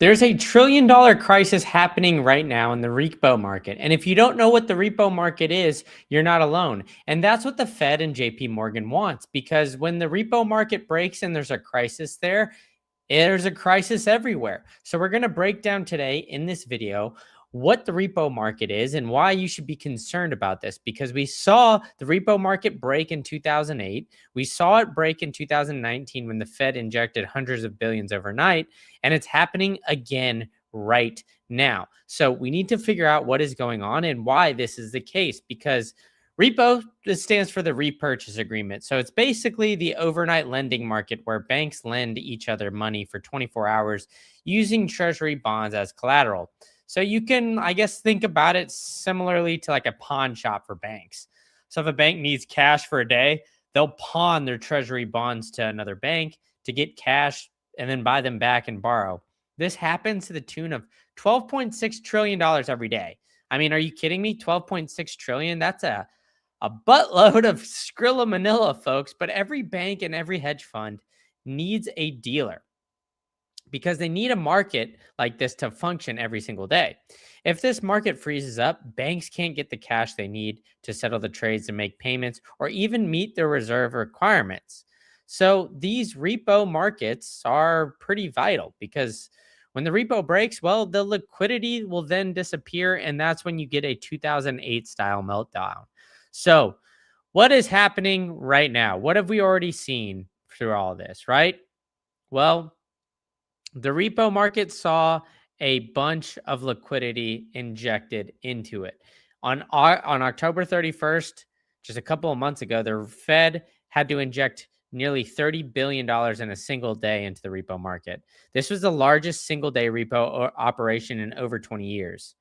There's a $1 trillion crisis happening right now in the repo market. And if you don't know what the repo market is, you're not alone. And that's what the Fed and JP Morgan wants, because when the repo market breaks and there's a crisis there's a crisis everywhere. So we're going to break down today in this video what the repo market is and why you should be concerned about this, because we saw the repo market break in 2008. We saw it break in 2019 when the Fed injected hundreds of billions overnight, and it's happening again right now. So we need to figure out what is going on and why this is the case, because repo, this stands for the repurchase agreement. So it's basically the overnight lending market where banks lend each other money for 24 hours using treasury bonds as collateral. So you can, I guess, think about it similarly to like a pawn shop for banks. So if a bank needs cash for a day, they'll pawn their treasury bonds to another bank to get cash and then buy them back and borrow. This happens to the tune of $12.6 trillion every day. I mean, are you kidding me? 12.6 trillion? That's a buttload of Skrilla Manila, folks. But every bank and every hedge fund needs a dealer, because they need a market like this to function every single day. If this market freezes up, banks can't get the cash they need to settle the trades and make payments or even meet their reserve requirements. So these repo markets are pretty vital, because when the repo breaks, well, the liquidity will then disappear, and that's when you get a 2008 style meltdown. So what is happening right now? What have we already seen through all of this, right? Well, the repo market saw a bunch of liquidity injected into it. On October 31st, just a couple of months ago, the Fed had to inject nearly $30 billion in a single day into the repo market. This was the largest single day repo operation in over 20 years.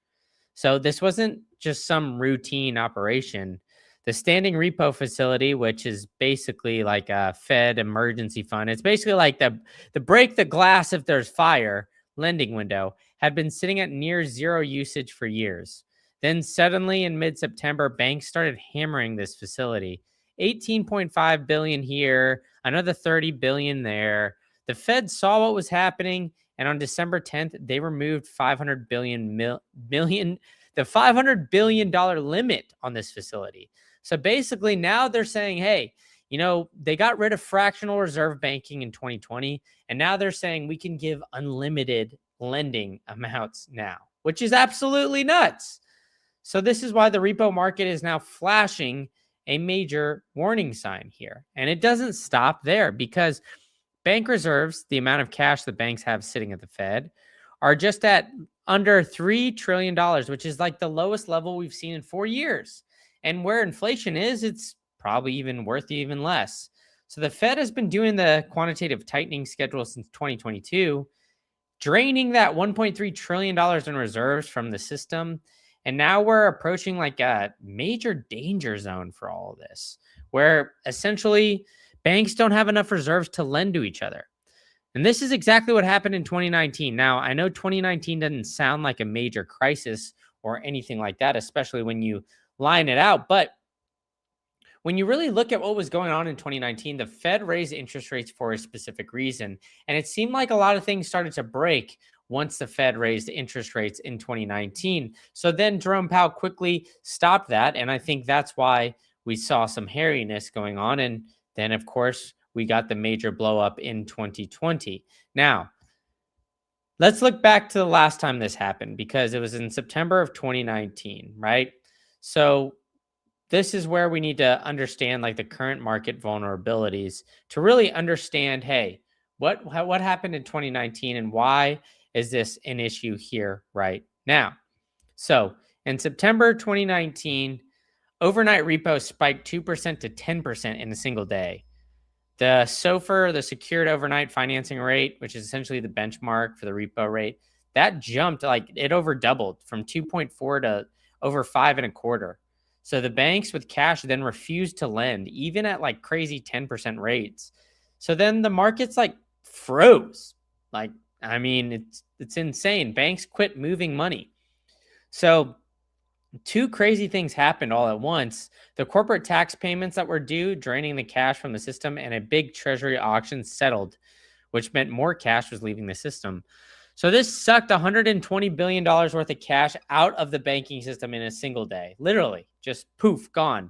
So this wasn't just some routine operation. The standing repo facility, which is basically like a Fed emergency fund, it's basically like the break the glass if there's fire lending window, had been sitting at near zero usage for years. Then suddenly in mid-September, banks started hammering this facility. 18.5 billion here, another 30 billion there. The Fed saw what was happening, and on December 10th, they removed $500 billion the $500 billion limit on this facility. So basically now they're saying, hey, they got rid of fractional reserve banking in 2020, and now they're saying we can give unlimited lending amounts now, which is absolutely nuts. So this is why the repo market is now flashing a major warning sign here. And it doesn't stop there, because bank reserves, the amount of cash that banks have sitting at the Fed, are just at under $3 trillion, which is like the lowest level we've seen in 4 years. And where inflation is, it's probably even worth even less. So the Fed has been doing the quantitative tightening schedule since 2022, draining that $1.3 trillion in reserves from the system. And now we're approaching like a major danger zone for all of this, where essentially banks don't have enough reserves to lend to each other. And this is exactly what happened in 2019. Now, I know 2019 doesn't sound like a major crisis or anything like that, especially when you line it out. But when you really look at what was going on in 2019, the Fed raised interest rates for a specific reason. And it seemed like a lot of things started to break once the Fed raised interest rates in 2019. So then Jerome Powell quickly stopped that. And I think that's why we saw some hairiness going on. And then, of course, we got the major blow up in 2020. Now, let's look back to the last time this happened, because it was in September of 2019, right? So this is where we need to understand like the current market vulnerabilities to really understand, hey, what happened in 2019 and why is this an issue here right now? So in September 2019, overnight repo spiked 2% to 10% in a single day. The SOFR, the secured overnight financing rate, which is essentially the benchmark for the repo rate, that jumped, like it over doubled from 2.4 to over 5.25. So the banks with cash then refused to lend, even at like crazy 10% rates. So then the markets like froze. Like, I mean, it's insane. Banks quit moving money. So two crazy things happened all at once. The corporate tax payments that were due, draining the cash from the system, and a big treasury auction settled, which meant more cash was leaving the system. So this sucked $120 billion worth of cash out of the banking system in a single day. Literally, just poof, gone.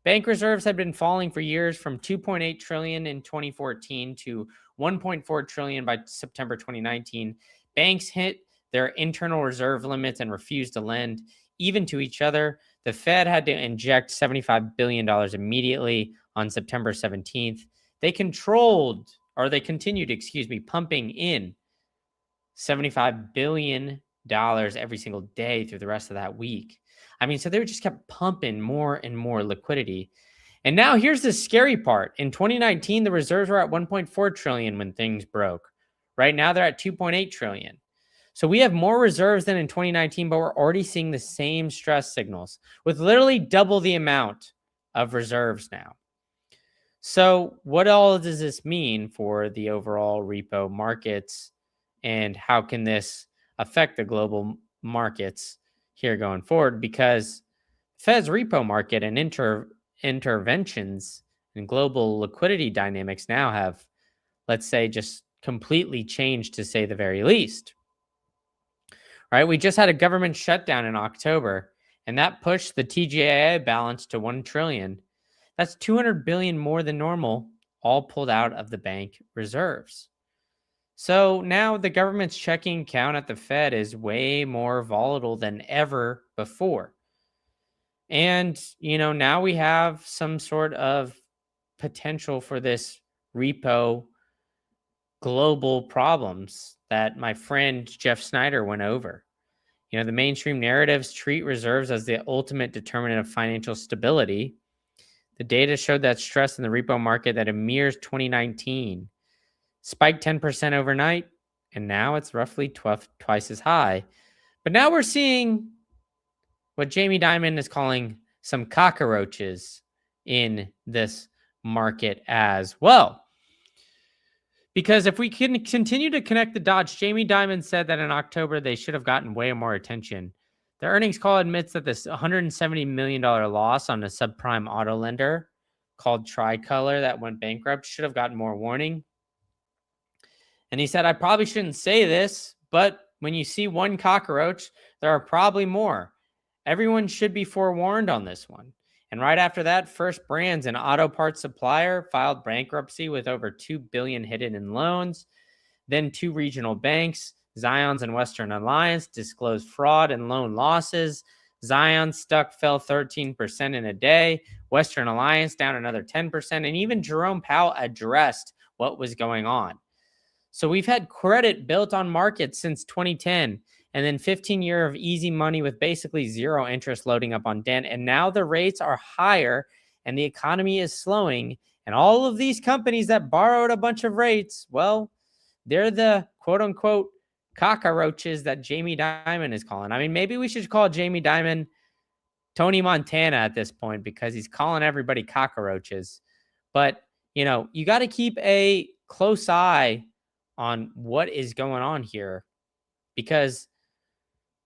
Bank reserves had been falling for years from 2.8 trillion in 2014 to 1.4 trillion by September 2019. Banks hit their internal reserve limits and refused to lend even to each other. The Fed had to inject $75 billion immediately on September 17th. They continued, pumping in $75 billion every single day through the rest of that week. I mean, so they just kept pumping more and more liquidity. And now here's the scary part. In 2019, the reserves were at 1.4 trillion when things broke. Right now, they're at 2.8 trillion. So we have more reserves than in 2019, but we're already seeing the same stress signals with literally double the amount of reserves now. So what all does this mean for the overall repo markets, and how can this affect the global markets here going forward? Because Fed's repo market and interventions and global liquidity dynamics now have, let's say, just completely changed, to say the very least. Right? We just had a government shutdown in October, and that pushed the TGA balance to 1 trillion. That's 200 billion more than normal, all pulled out of the bank reserves. So now the government's checking account at the Fed is way more volatile than ever before. And, now we have some sort of potential for this repo global problems that my friend Jeff Snyder went over. The mainstream narratives treat reserves as the ultimate determinant of financial stability. The data showed that stress in the repo market that in MERS 2019 spiked 10% overnight, and now it's roughly twice as high. But now we're seeing what Jamie Dimon is calling some cockroaches in this market as well. Because if we can continue to connect the dots, Jamie Dimon said that in October they should have gotten way more attention. The earnings call admits that this $170 million loss on a subprime auto lender called Tricolor that went bankrupt should have gotten more warning. And he said, I probably shouldn't say this, but when you see one cockroach, there are probably more. Everyone should be forewarned on this one. And right after that, First Brands, an auto parts supplier, filed bankruptcy with over $2 billion hidden in loans. Then two regional banks, Zions and Western Alliance, disclosed fraud and loan losses. Zion stock fell 13% in a day. Western Alliance down another 10%. And even Jerome Powell addressed what was going on. So we've had credit built on markets since 2010, and then 15 years of easy money with basically zero interest loading up on debt. And now the rates are higher and the economy is slowing. And all of these companies that borrowed a bunch of rates, well, they're the quote unquote cockroaches that Jamie Dimon is calling. I mean, maybe we should call Jamie Dimon Tony Montana at this point, because he's calling everybody cockroaches. But, you got to keep a close eye on what is going on here, because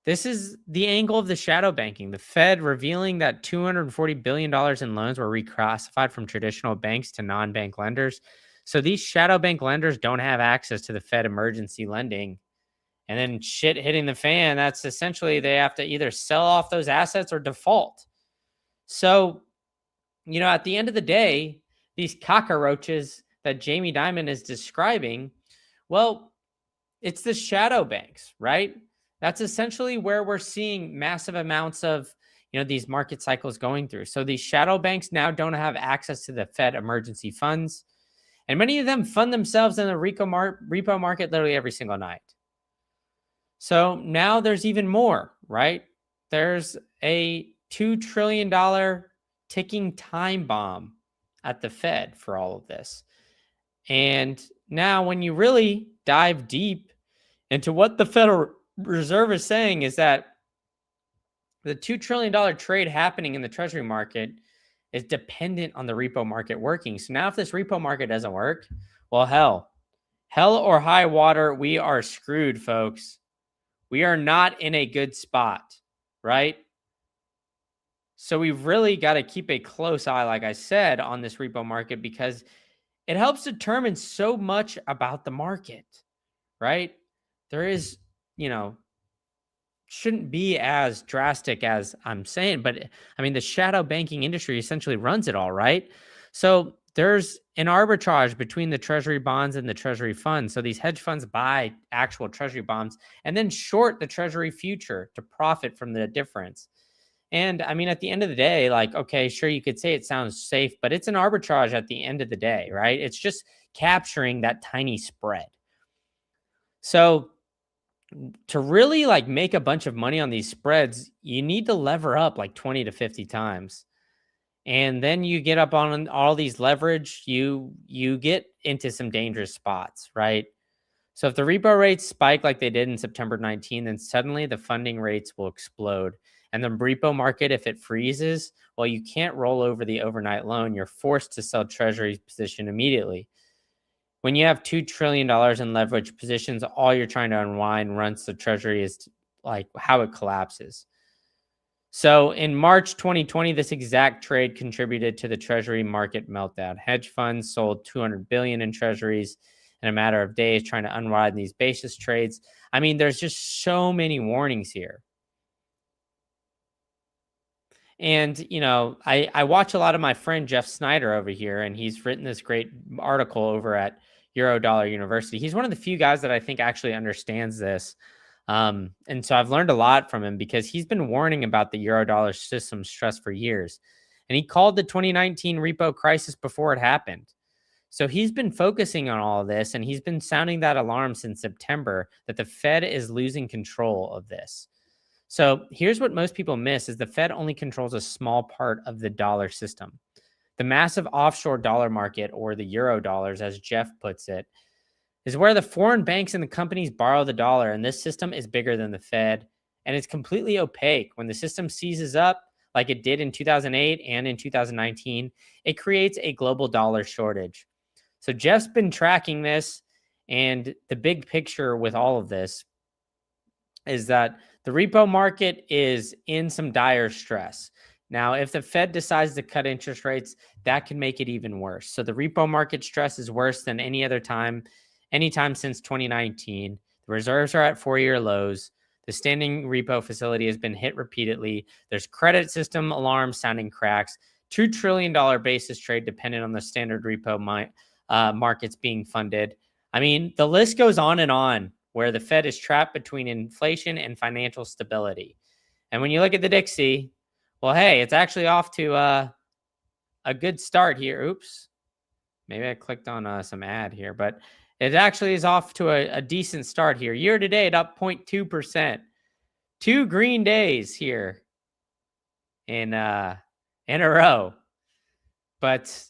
this is the angle of the shadow banking. The Fed revealing that $240 billion in loans were reclassified from traditional banks to non-bank lenders. So these shadow bank lenders don't have access to the Fed emergency lending. And then shit hitting the fan, that's essentially they have to either sell off those assets or default. So, at the end of the day, these cockroaches that Jamie Dimon is describing, well, it's the shadow banks, right? That's essentially where we're seeing massive amounts of, these market cycles going through. So these shadow banks now don't have access to the Fed emergency funds. And many of them fund themselves in the repo market literally every single night. So now there's even more, right? There's a $2 trillion ticking time bomb at the Fed for all of this. And now when you really dive deep into what the Federal Reserve is saying, is that the $2 trillion trade happening in the Treasury market is dependent on the repo market working. So now if this repo market doesn't work, well, hell or high water, we are screwed, folks. We are not in a good spot, right? So we've really got to keep a close eye, like I said, on this repo market, because it helps determine so much about the market, right? there is, you know, shouldn't be as drastic as I'm saying, but I mean, the shadow banking industry essentially runs it all, right? So there's an arbitrage between the treasury bonds and the treasury funds. So these hedge funds buy actual treasury bonds and then short the treasury future to profit from the difference. And I mean, at the end of the day, like, okay, sure, you could say it sounds safe, but it's an arbitrage at the end of the day, right? It's just capturing that tiny spread. So to really like make a bunch of money on these spreads, you need to lever up like 20 to 50 times. And then you get up on all these leverage, you get into some dangerous spots, right? So if the repo rates spike like they did in September 19, then suddenly the funding rates will explode. And the repo market, if it freezes, well, you can't roll over the overnight loan. You're forced to sell treasury position immediately. When you have $2 trillion in leverage positions, all you're trying to unwind once the treasury is like how it collapses. So in March 2020, this exact trade contributed to the treasury market meltdown. Hedge funds sold 200 billion in treasuries in a matter of days, trying to unwind these basis trades. I mean, there's just so many warnings here. And, I watch a lot of my friend Jeff Snyder over here, and he's written this great article over at Eurodollar University. He's one of the few guys that I think actually understands this. And so I've learned a lot from him because he's been warning about the Eurodollar system stress for years. And he called the 2019 repo crisis before it happened. So he's been focusing on all of this, and he's been sounding that alarm since September that the Fed is losing control of this. So here's what most people miss is the Fed only controls a small part of the dollar system. The massive offshore dollar market, or the euro dollars, as Jeff puts it, is where the foreign banks and the companies borrow the dollar. And this system is bigger than the Fed. And it's completely opaque. When the system seizes up, like it did in 2008 and in 2019, it creates a global dollar shortage. So Jeff's been tracking this. And the big picture with all of this is that the repo market is in some dire stress. Now, if the Fed decides to cut interest rates, that can make it even worse. So the repo market stress is worse than anytime since 2019. The reserves are at 4-year lows. The standing repo facility has been hit repeatedly. There's credit system alarms sounding cracks. $2 trillion basis trade dependent on the standard repo markets being funded. I mean, the list goes on and on, where the Fed is trapped between inflation and financial stability. And when you look at the Dixie, well, hey, it's actually off to a good start here. Oops. Maybe I clicked on some ad here, but it actually is off to a decent start here. Year to date, up 0.2%. 2 green days here in a row. But,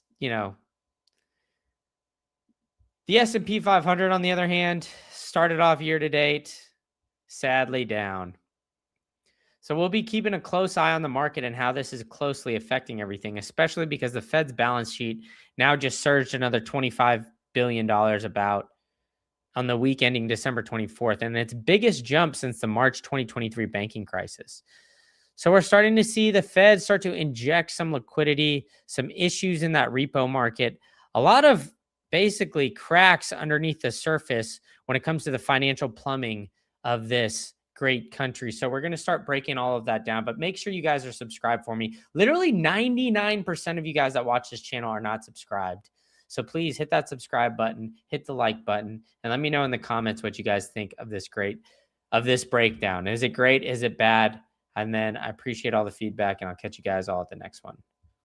the S&P 500, on the other hand, started off year to date, sadly down. So we'll be keeping a close eye on the market and how this is closely affecting everything, especially because the Fed's balance sheet now just surged another $25 billion about on the week ending December 24th, and its biggest jump since the March 2023 banking crisis. So we're starting to see the Fed start to inject some liquidity, some issues in that repo market, a lot of basically cracks underneath the surface when it comes to the financial plumbing of this great country. So we're going to start breaking all of that down, but make sure you guys are subscribed for me. Literally 99% of you guys that watch this channel are not subscribed. So please hit that subscribe button, hit the like button, and let me know in the comments what you guys think of this breakdown. Is it great? Is it bad? And then I appreciate all the feedback, and I'll catch you guys all at the next one.